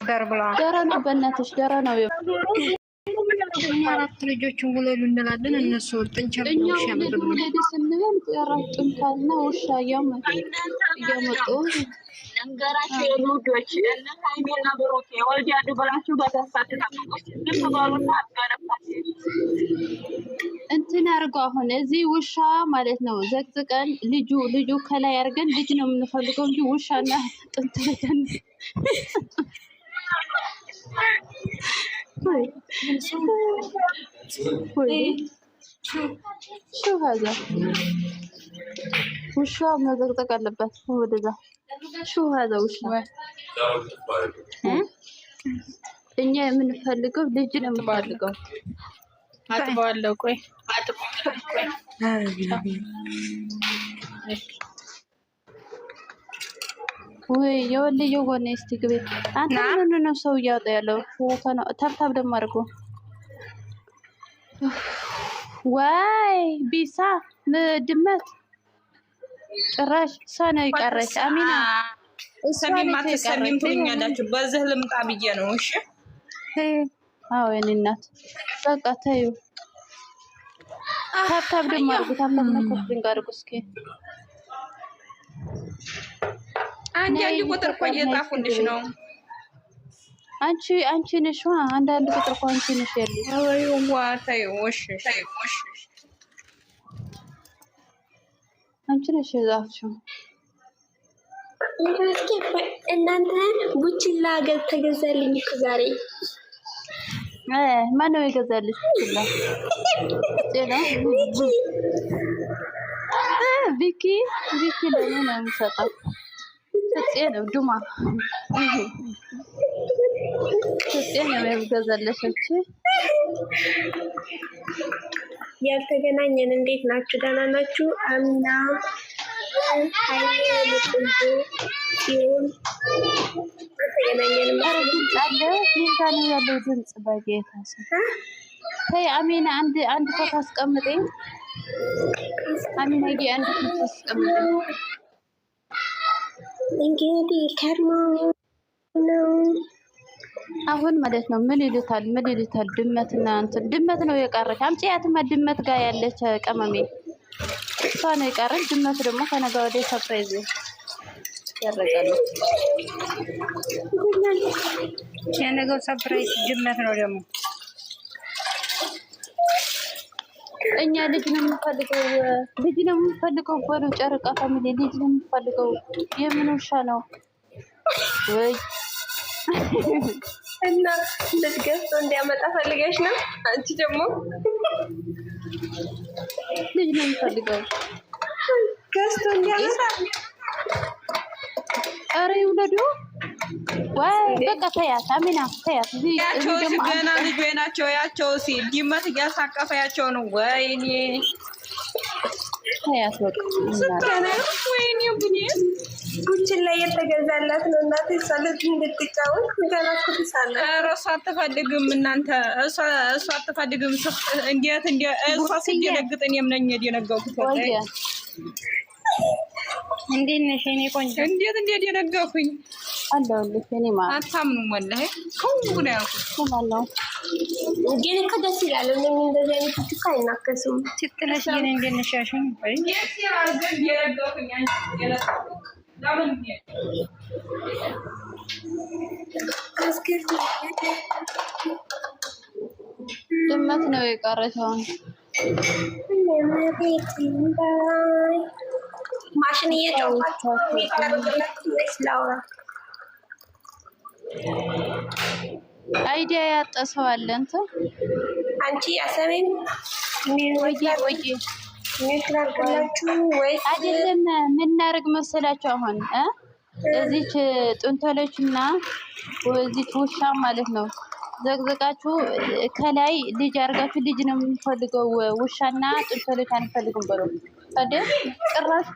ደራ ነው በእናትሽ ደራ ነው። አራት ልጆችን ውለዱ እንላለን። እነሱ ጥንቸል እኛው ወለድ ስንል አራት ጥንታልና ውሻ እያመጡ ነገራቸው የሉዶች እነ ሃይሜና ብሩኬ ወልዲያዱ ብላችሁ በተስፋ ተጠብቁት። ልትባሉና አጋረፋት እንትን አድርገው አሁን እዚህ ውሻ ማለት ነው ዘቅዝቀን ልጁ ከላይ አድርገን ልጅ ነው የምንፈልገው እንጂ ውሻና ጥንት ለተን شو هذا وشو مزقزق አለበት ወደዛ شو هذا وشو እኛ የምንፈልገው ልጅ ነው የምንፈልገው አጥባለሁ ቆይ ወይ የወልየው ጎኔ እስቲ ግቢ አንተ ምን ነው ሰው እያወጣ ያለው ፎቶ ነው ታብታብ ደም አድርጎ ዋይ ቢሳ ድመት ጭራሽ ሰነ ይቀረች አሚና ሰሚም ትኛላችሁ በዚህ ልምጣ ብዬ ነው እሺ አዎ የኔ እናት በቃ ተዩ ታብታብ ደም አድርጎ ታብታብ ነው ኮፒንግ አድርጎ እስኪ አንድ ቁጥር እኮ እየጻፉልሽ ነው አንቺ ነሽ አንድ ቁጥር እኮ አንቺ ነሽ ያለሽ ወይ ዋታይ ወሽ አንቺ ነሽ የጻፍሽው እናንተ ቡችላ ተገዛልኝ ዛሬ ማን ነው የገዛልሽ ቡችላ ጤና ቪኪ ለኔ ነው የምሰጣው ጤና ዱማ ጤና የገዛልሽ እቺ ያልተገናኘን እንዴት ናችሁ? ደህና ናችሁ? አሚና ሃይሌ ሲሆን ተገናኘን ማለት አለ ይንታን ያለው ድምጽ በጌታ ሰው ተይ አሚና አንድ ፎቶ አስቀምጠኝ አሚና አንድ ፎቶ አስቀምጠኝ እንግዲህ ከርሞ ነው አሁን ማለት ነው ምን ይሉታል ድመትና እንትን ድመት ነው የቀረች አምጪያትማ ድመት ጋር ያለች ቀመሜ እሷ ነው የቀረች ድመት ደግሞ ከነገ ወዲያ ሰርፕራይዝ ያደርጋሉ የነገው ሰርፕራይዝ ድመት ነው ደግሞ እኛ ልጅ ነው የምንፈልገው ወደ ጨረቃ ፋሚሊ ልጅ ነው የምንፈልገው የምን ውሻ ነው ወይ እና ልጅ ገዝቶ እንዲያመጣ ፈልገሽ ነው አንቺ ደግሞ ልጅ ነው የምንፈልገው ገዝቶ እንዲያመጣ ኧረ ይውለዱ ወይ በቃ ተያት አሚና ተያት ያቸው ገና ልጅ ናቸው ያቸው ሲል ድመት እያሳቀፈያቸው ነው ወይኔ ተያት በቃ ወይኔ ቡኔ ጉችን ላይ የተገዛላት ነው እናቴ ሰለት እንድትጫወት ገራኩትሳለ እሷ አትፈልግም እናንተ እሷ አትፈልግም እንዴት እሷ ሲደነግጥ እኔም ነኝ የደነገጥኩት እንዴት ነሽ የኔ ቆንጆ እንዴት የደነገጥኩኝ አለሁልሽ እኔ ማለት አታምኑም ወላሂ ከውጉ ነው ያልኩት ማነው ግን እኮ ደስ ይላል እንደዚህ አይነት ትካ አይናከሱም ትክክለሽ ግን እንዴት ነሽ ያሽኝ ወይ የደነገጥኩኝ ለምን ድመት ነው የቀረችው ማሽን እየጮኸ አይዲያ ያጠሰው አለ እንትን አንቺ አሰበኝ ወይ አይደለም ምን እናደርግ መሰላችሁ አሁን እዚች ጥንተሎችና እዚች ውሻ ማለት ነው ዘግዘቃችሁ ከላይ ልጅ አርጋችሁ ልጅ ነው የምንፈልገው ውሻና ጥንተሎች አንፈልግም ብለው ታዲያ ጭራሽ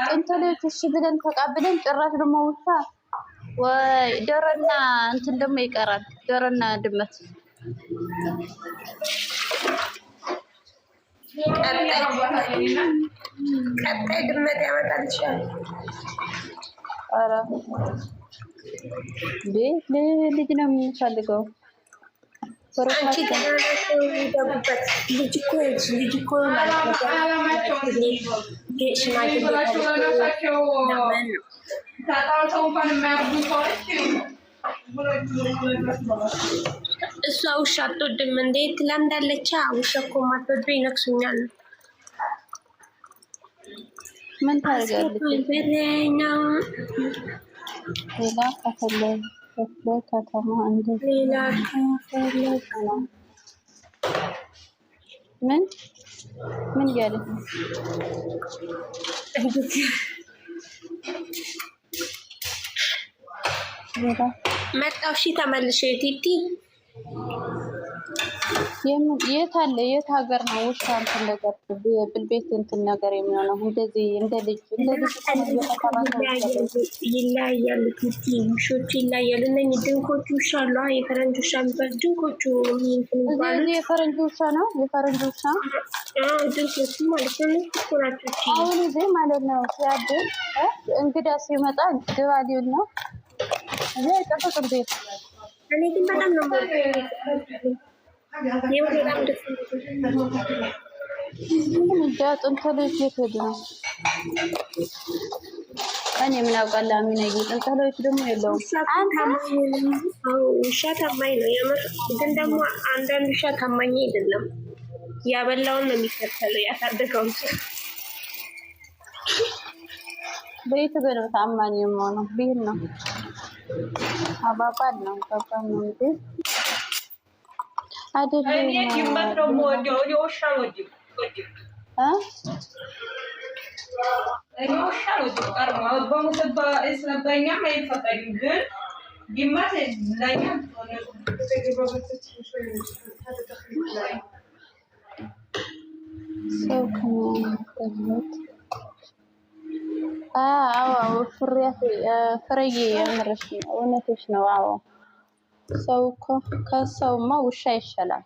ጥንተሎች ብለን ተቃብለን ጭራሽ ደግሞ ውሻ ወይ ዶሮና እንትን ደግሞ ይቀራል ዶሮና ድመት ቀጣይ ድመት ያመጣልሻል ኧረ ልጅ ነው የምንፈልገው። አንቺ ገና ናቸው የሚገቡበት። ልጅ እኮ ማለት ነው ሽማግሌ እሷ ውሻ አትወድም እንዴ? ትለምዳለች። ውሻ እኮ ማትወዱ ይነክሱኛል። ምን ታደርጋለች? ሌላ ከፈለ ከተማ እንዴት ሌላ ከፈለግ ነው? ምን እያለች ነው? መጣው። እሺ ተመልሼ ቲቲ የት አለ? የት ሀገር ነው ውሻ እንትን ነገር ብልቤት እንትን ነገር የሚሆነው? እንደዚህ እንደ ልጅ ይለያያሉ። ቲቲ ውሾቹ ይለያያሉ። እነኝህ ድንኮቹ ውሻ አሉ። የፈረንጅ ውሻ የሚባል ድንኮቹ እዚህ የፈረንጅ ውሻ ነው። የፈረንጅ ውሻ ድንኮቹ ማለት ነው። ናቸው አሁን እዚህ ማለት ነው። ሲያድር እንግዳ ሲመጣ ግባ ሊሆን ነው። እዚህ አይጠበቅም ቤት። እኔ ግን በጣም ነው በጣም ደስ እንጃ። ጥንት ልጅ የት ሄዱ ነው? እኔ ምን አውቃለሁ። አሚነዬ ጥንት ልጅ ደግሞ የለውም። ውሻ ታማኝ ነው የምር። ግን ደግሞ አንዳንድ ውሻ ታማኝ አይደለም። ያበላውን ነው የሚከተለው ያሳደገውን ሰው። ቤት ግን ታማኝ የሆነው ቤት ነው። አባባል ነው ከባድ ነው እንዴ? አይደለም ድመት ነው የምወደው። እኔ ውሻ አልወድም። እኔ ውሻ አልወድም። ቀርሞ በሙስባ ስለበኛም አይፈቀድም። ግን ድመት ለኛ ሰው ከመገለጥ አዎ ፍሬዬ የምርሽ ነው፣ እውነትሽ ነው። አዎ ሰው እኮ ከሰውማ ውሻ ይሻላል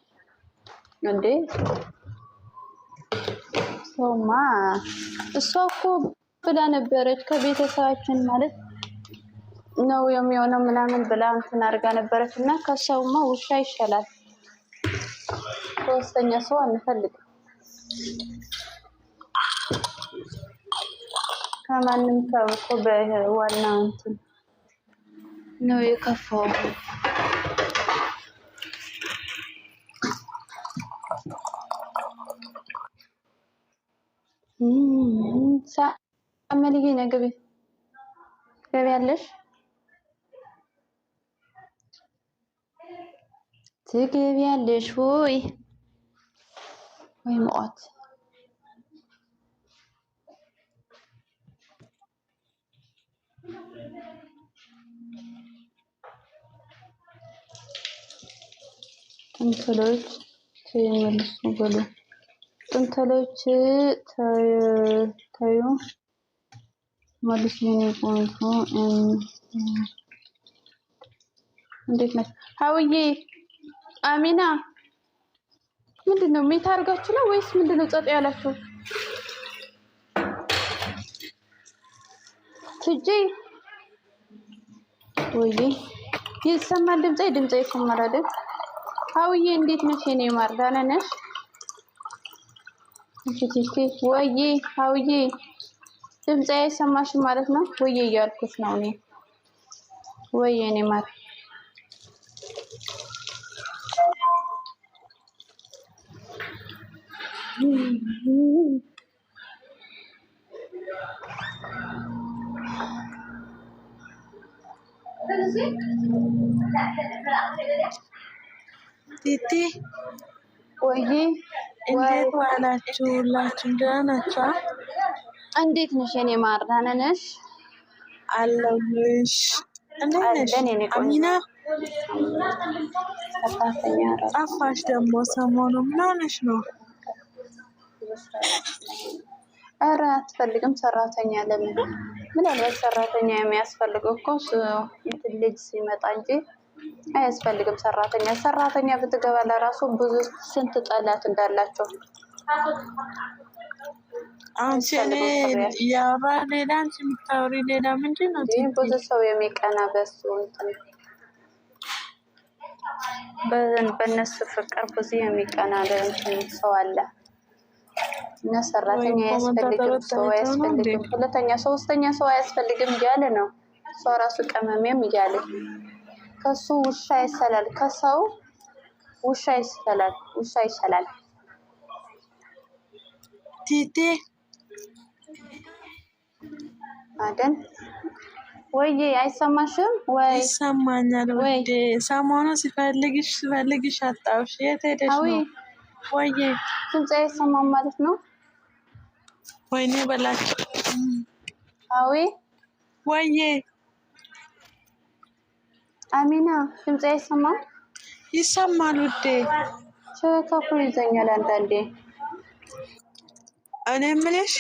እንዴ? ሰውማ እሷ እኮ ብላ ነበረች ከቤተሰባችን ማለት ነው የሚሆነው ምናምን ብላ እንትን አድርጋ ነበረች። እና ከሰውማ ውሻ ይሻላል። ሶስተኛ ሰው አንፈልግም። ከማንም ሰው እኮ በዋና እንትን ነው የከፋው። ሳመልዬ ነው ገቢያለሽ? ትገቢያለሽ ወይ ሞት ጥንትሎች ተመልሱ ብሎ ጥንትሎች ታዩ መልስ ምን ቆንጆ እንዴት ነሽ ሀውዬ? አሚና ምንድነው የሚታርጋችሁ ነው ወይስ ምንድነው ጸጥ ያላችሁ? ትጂ ወይ ይሰማል ድምጼ ይሰማል አይደል? ሀውዬ እንዴት ነሽ የኔ ማር? ደህና ነሽ? እሺ ወይ ሀውዬ ድምጼ አይሰማሽም ማለት ነው? ወይ እያልኩሽ ነው እኔ። ወይ የኔ ማር ቲቲ ወይ እንዴት ዋላችሁ? ሁላችሁም ደህና ናችሁ? እንዴት ነሽ የኔ ማር? ደህና ነሽ? አለሁልሽ። እንዴት ነሽ አሚና? ጠፋሽ ደግሞ ሰሞኑ ምን ሆነሽ ነው? ኧረ አትፈልግም ሰራተኛ። ለምን ምናልባት ሰራተኛ የሚያስፈልገው እኮ እንትን ልጅ ሲመጣ እንጂ አያስፈልግም ሰራተኛ። ሰራተኛ ብትገባ ለራሱ ብዙ ስንት ጠላት እንዳላቸው አንቺ እኔ ያወራ ሌላ አንቺ የምታወሪ ሌላ ምንድን ነው? ይህ ብዙ ሰው የሚቀና በሱ እንትን በእነሱ ፍቅር ብዙ የሚቀና እንትን ሰው አለ። እና ሰራተኛ አያስፈልግም፣ ሰው አያስፈልግም፣ ሁለተኛ ሶስተኛ ሰው አያስፈልግም እያለ ነው። እሷ ራሱ ቀመሜም እያለ ከሱ ውሻ ይሰላል፣ ከሰው ውሻ ይሰላል፣ ውሻ ይሰላል። ቲቲ አደን ወይ አይሰማሽም ወይ? ይሰማኛል ወይ? ሰሞኑ ሲፈልግሽ አጣሁሽ። የት ሄደሽ ነው? ወይ ድምጽ አይሰማም ማለት ነው? ወይኔ በላችሁ። አዊ ወይ አሚና ድምጽ አይሰማም? ይሰማል ውዴ። ሸካፉ ይዘኛል አንዳንዴ። እኔ የምልሽ